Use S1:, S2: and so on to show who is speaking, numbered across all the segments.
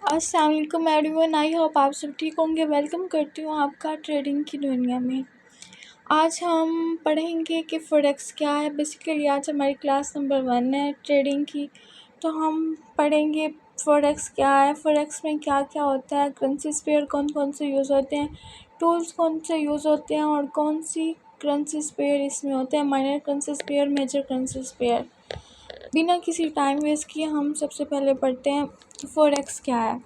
S1: अस्सलाम वालेकुम everyone, I hope आप सब ठीक होंगे। वेलकम करती हूँ आपका ट्रेडिंग की दुनिया में। आज हम पढ़ेंगे कि फॉरेक्स क्या है। बेसिकली आज हमारी क्लास नंबर 1 है ट्रेडिंग की। तो हम पढ़ेंगे फॉरेक्स क्या है, फॉरेक्स में क्या क्या होता है, करेंसीज पेयर कौन कौन से यूज़ होते हैं, टूल्स कौन से यूज़ होते हैं और कौन सी करेंसीज पेयर इसमें होते हैं, minor currencies pair, major currencies pair. बिना किसी टाइम वेस्ट किए हम सबसे पहले पढ़ते हैं फॉरेक्स क्या है।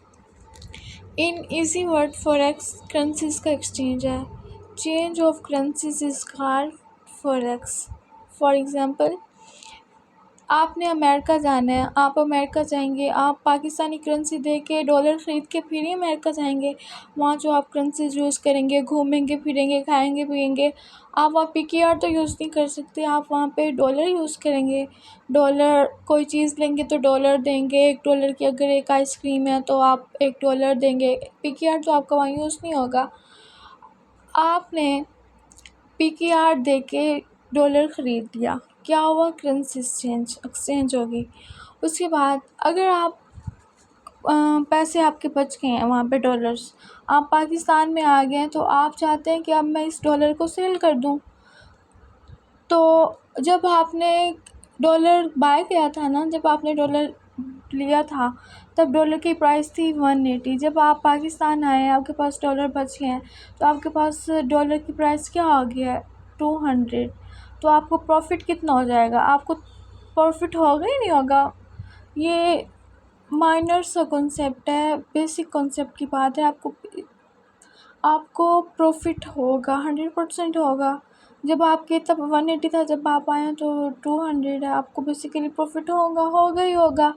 S1: In easy word forex currencies का एक्सचेंज है। Change of currencies is called forex. For example, आपने अमेरिका जाना है, आप अमेरिका जाएंगे, आप पाकिस्तानी करेंसी दे के डॉलर ख़रीद के फिर ही अमेरिका जाएंगे। वहाँ जो आप करेंसीज यूज़ करेंगे, घूमेंगे फिरेंगे, खाएंगे पिएंगे, आप वहाँ PKR तो यूज़ नहीं कर सकते, आप वहाँ पे डॉलर यूज़ करेंगे। डॉलर, कोई चीज़ लेंगे तो डॉलर देंगे। $1 की अगर एक आइसक्रीम है तो आप $1 देंगे। PKR तो आपका वहाँ यूज़ नहीं होगा। आपने PKR दे के डॉलर ख़रीद लिया, क्या हुआ? करेंसी एक्सचेंज होगी। उसके बाद अगर आप पैसे आपके बच गए हैं वहाँ पे डॉलर्स, आप पाकिस्तान में आ गए हैं, तो आप चाहते हैं कि अब मैं इस डॉलर को सेल कर दूँ। तो जब आपने डॉलर बाय किया था ना, जब आपने डॉलर लिया था तब डॉलर की प्राइस थी 180। जब आप पाकिस्तान आए, आपके पास डॉलर बच गए हैं, तो आपके पास डॉलर की प्राइस क्या हो गया है? 200। तो आपको प्रॉफिट कितना हो जाएगा? आपको प्रॉफिट होगा ही नहीं होगा। ये माइनर सा कॉन्सेप्ट है, बेसिक कॉन्सेप्ट की बात है। आपको प्रॉफिट होगा, 100% होगा। जब आपके तब 180 था, जब आप आए हैं तो 200 है, आपको बेसिकली प्रॉफिट होगा ही होगा।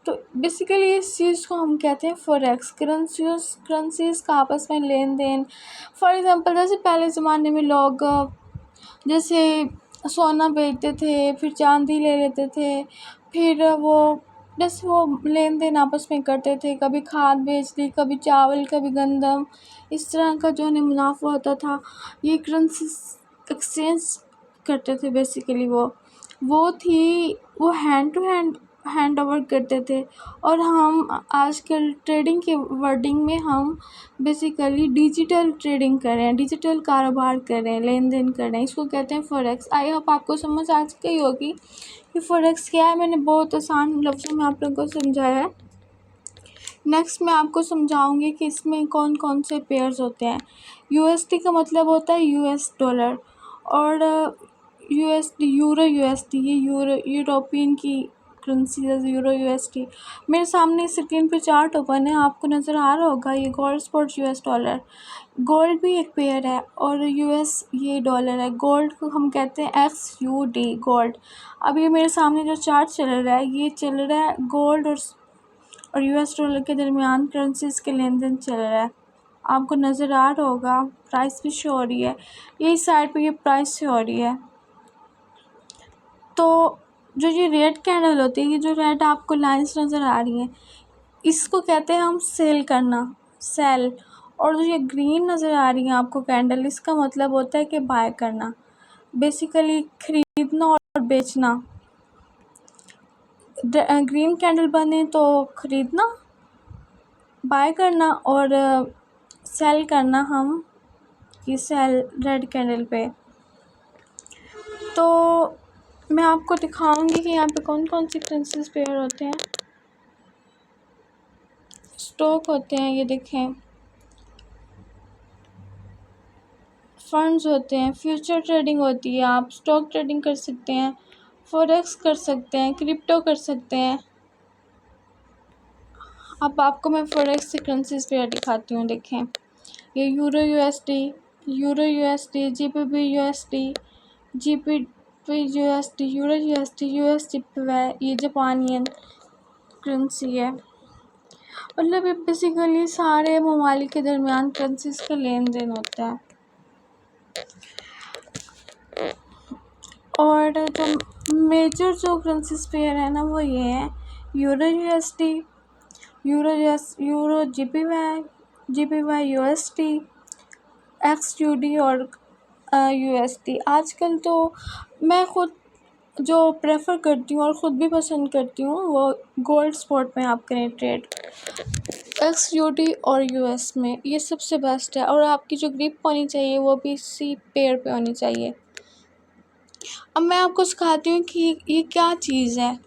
S1: तो बेसिकली इस चीज़ को हम कहते हैं फॉरेक्स। करेंसीज का आपस में लेन देन। फॉर एग्ज़ाम्पल, जैसे पहले ज़माने में लोग जैसे सोना बेचते थे, फिर चांदी ले लेते थे, फिर वो जैसे वो लेन देन आपस में करते थे, कभी खाद बेच ली, कभी चावल, कभी गंदम, इस तरह का जो उन्हें मुनाफा होता था, ये करेंसी एक्सचेंज करते थे। बेसिकली वो हैंड टू हैंड ओवर करते थे। और हम आजकल ट्रेडिंग के वर्डिंग में हम बेसिकली डिजिटल ट्रेडिंग कर रहे हैं, डिजिटल कारोबार कर रहे हैं, लेन देन कर रहे हैं, इसको कहते हैं फॉरेक्स। आई होप आपको समझ आ गई होगी कि फॉरेक्स क्या है। मैंने बहुत आसान लफ्ज़ों में आप लोगों को समझाया है। नेक्स्ट मैं आपको समझाऊंगी कि इसमें कौन कौन से पेयर्स होते हैं। USD का मतलब होता है US डॉलर, और यूरो USD, ये यूरोपियन की करेंसी है, यूरो USD। मेरे सामने स्क्रीन पे चार्ट ओपन है, आपको नज़र आ रहा होगा, ये gold spot US dollar. Gold भी एक पेयर है और US ये डॉलर है। गोल्ड को हम कहते हैं XUD गोल्ड। अब ये मेरे सामने जो चार्ट चल रहा है, ये चल रहा है गोल्ड और US डॉलर के दरमियान करेंसीज के लेन देन चल रहा है। आपको नज़र आ रहा होगा, प्राइस भी शो हो रही है, यही साइड पे ये प्राइस शो हो रही है। तो जो ये रेड कैंडल होती है, ये जो रेड आपको लाइंस नज़र आ रही हैं, इसको कहते हैं हम सेल करना, सेल। और जो ये ग्रीन नज़र आ रही है आपको कैंडल, इसका मतलब होता है कि बाय करना, बेसिकली खरीदना और बेचना। ग्रीन कैंडल बने तो खरीदना, बाय करना, और सेल करना हम ये सेल रेड कैंडल पे। तो मैं आपको दिखाऊंगी कि यहाँ पे कौन कौन सी करेंसीज पेयर होते हैं, स्टॉक होते हैं, ये देखें, फंड्स होते हैं, फ्यूचर ट्रेडिंग होती है, आप स्टॉक ट्रेडिंग कर सकते हैं, फॉरेक्स कर सकते हैं, क्रिप्टो कर सकते हैं। अब आपको मैं फॉरेक्स से करेंसीज पेयर दिखाती हूँ। देखें, ये euro USD, GBP USD, euro USD, USD, ये जापानियन करेंसी है। मतलब ये बेसिकली सारे ममालिक के दरमियान करेंसीज का लेन देन होता है। और जो मेजर जो करेंसीज पेयर है ना, वो ये है euro USD, euro GPY USD, XUD और USD। आजकल तो मैं खुद जो प्रेफर करती हूँ और ख़ुद भी पसंद करती हूँ वो गोल्ड स्पॉट में आप करें ट्रेड, XUT और US में, ये सबसे बेस्ट है। और आपकी जो ग्रिप होनी चाहिए वो भी इसी पेयर पे होनी चाहिए। अब मैं आपको सिखाती हूँ कि ये क्या चीज़ है।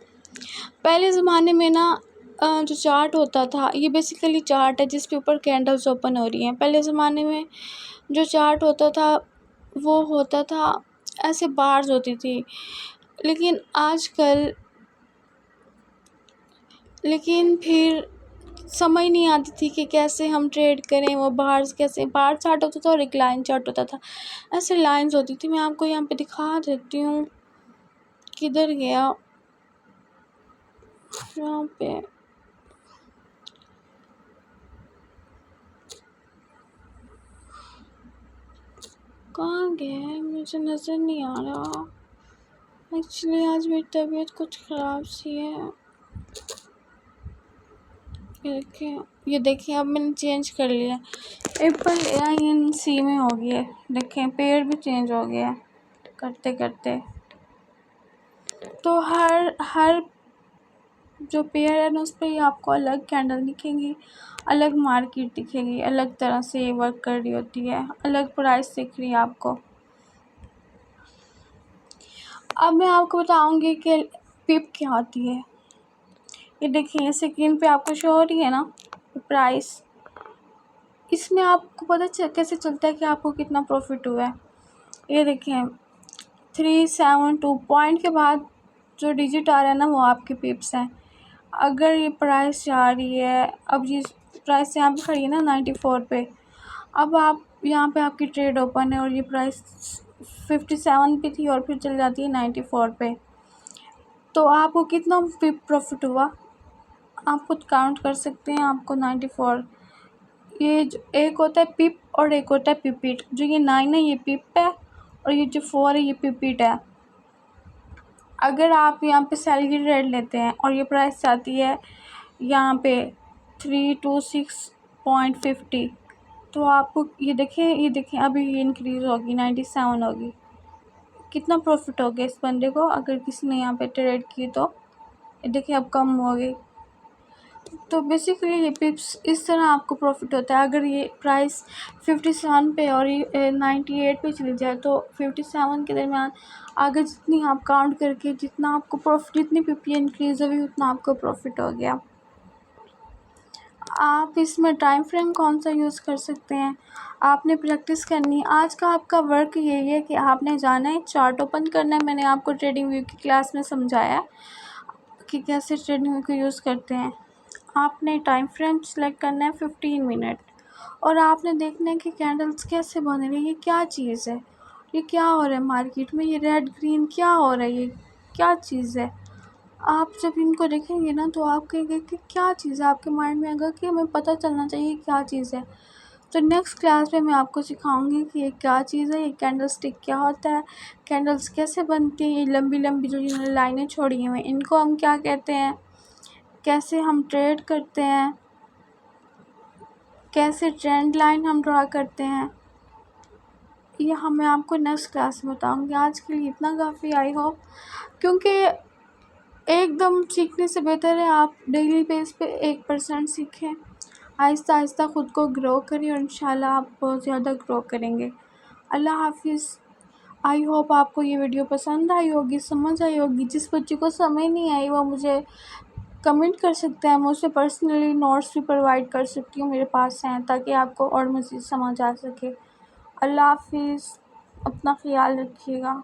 S1: पहले ज़माने में ना जो चार्ट होता था, ये बेसिकली चार्ट है जिसके ऊपर कैंडल्स ओपन हो रही हैं। पहले ज़माने में जो चार्ट होता था वो होता था ऐसे बार्स होती थी, लेकिन फिर समझ नहीं आती थी कि कैसे हम ट्रेड करें। वो बार्स कैसे, बार चार्ट होता था और एक लाइन चार्ट होता था, ऐसे लाइंस होती थी। मैं आपको यहाँ पे दिखा देती हूँ, किधर गया, यहाँ पे कहाँ गया है, मुझे नज़र नहीं आ रहा। एक्चुअली आज मेरी तबीयत कुछ ख़राब सी है। ये देखिए अब मैंने चेंज कर लिया, ANC में हो गया है। देखें पेयर भी चेंज हो गया है करते करते। तो हर जो पेयर है ना उस पर ही आपको अलग कैंडल दिखेंगी, अलग मार्केट दिखेगी, अलग तरह से ये वर्क कर रही होती है, अलग प्राइस दिख रही है आपको। अब मैं आपको बताऊंगी कि पिप क्या होती है। ये देखिए स्क्रीन पे आपको शो हो रही है ना प्राइस, इसमें आपको पता कैसे चलता है कि आपको कितना प्रॉफिट हुआ है। ये देखिए 372 पॉइंट के बाद जो डिजिट आ रहा है ना वो आपके पिप्स हैं। अगर ये प्राइस जा रही है, अब ये प्राइस यहाँ पे खड़ी है ना 94 पे, अब आप यहाँ पे आपकी ट्रेड ओपन है और ये प्राइस 57 पे थी और फिर चल जाती है 94 पे, तो आपको कितना पिप प्रॉफिट हुआ आप खुद काउंट कर सकते हैं। आपको 94, ये जो एक होता है पिप और एक होता है पिपिट। जो ये 9 है ये पिप है और ये जो 4 है ये पिपिट है। अगर आप यहाँ पे सैलरी रेट लेते हैं और ये प्राइस जाती है यहाँ पे 326.50, तो आपको ये देखें अभी ये इंक्रीज़ होगी 97 होगी। कितना प्रॉफिट हो गया इस बंदे को अगर किसी ने यहाँ पे ट्रेड की, तो ये देखिए अब कम हो गई। तो बेसिकली ये पिप्स इस तरह आपको प्रॉफिट होता है। अगर ये प्राइस 57 पे और ये 98 पे चली जाए तो 57 के दरमियान आगे जितनी आप काउंट करके जितना आपको प्रॉफिट, जितनी पिप इंक्रीज़ हुई उतना आपको प्रॉफिट हो गया। आप इसमें टाइम फ्रेम कौन सा यूज़ कर सकते हैं, आपने प्रैक्टिस करनी है। आज का आपका वर्क यही है कि आपने जाना है, चार्ट ओपन करना है। मैंने आपको ट्रेडिंग व्यू की क्लास में समझाया कि कैसे ट्रेडिंग व्यू को यूज़ करते हैं। आपने टाइम फ्रेम सेलेक्ट करना है 15 मिनट और आपने देखना है कि कैंडल्स कैसे बन रही है, ये क्या चीज़ है, ये क्या हो रहा है मार्केट में, ये रेड ग्रीन क्या हो रहा है, ये क्या चीज़ है। आप जब इनको देखेंगे ना तो आप कहेंगे कि क्या चीज़ है, आपके माइंड में आएगा कि हमें पता चलना चाहिए क्या चीज़ है। तो नेक्स्ट क्लास में मैं आपको सिखाऊंगी कि ये क्या चीज़ है, ये कैंडल स्टिक क्या होता है, कैंडल्स कैसे बनती हैं, ये लंबी लंबी जो जिन्होंने लाइनें छोड़ी हुई हैं इनको हम क्या कहते हैं, कैसे हम ट्रेड करते हैं, कैसे ट्रेंड लाइन हम ड्रा करते हैं, ये मैं आपको नेक्स्ट क्लास में बताऊंगी। आज के लिए इतना काफ़ी, आई होप, क्योंकि एकदम सीखने से बेहतर है आप डेली बेस पे 1% सीखें, आहिस्ता आहिस्ता ख़ुद को ग्रो करें और इंशाल्लाह आप बहुत ज़्यादा ग्रो करेंगे। अल्लाह हाफिज़। आई होप आपको ये वीडियो पसंद आई होगी, समझ आई होगी। जिस बच्चे को समझ नहीं आई वो मुझे कमेंट कर सकते हैं, मैं उसे पर्सनली नोट्स भी प्रोवाइड कर सकती हूँ, मेरे पास हैं, ताकि आपको और मज़ीद समझ आ सके। अल्लाह हाफिज़, अपना ख़्याल रखिएगा।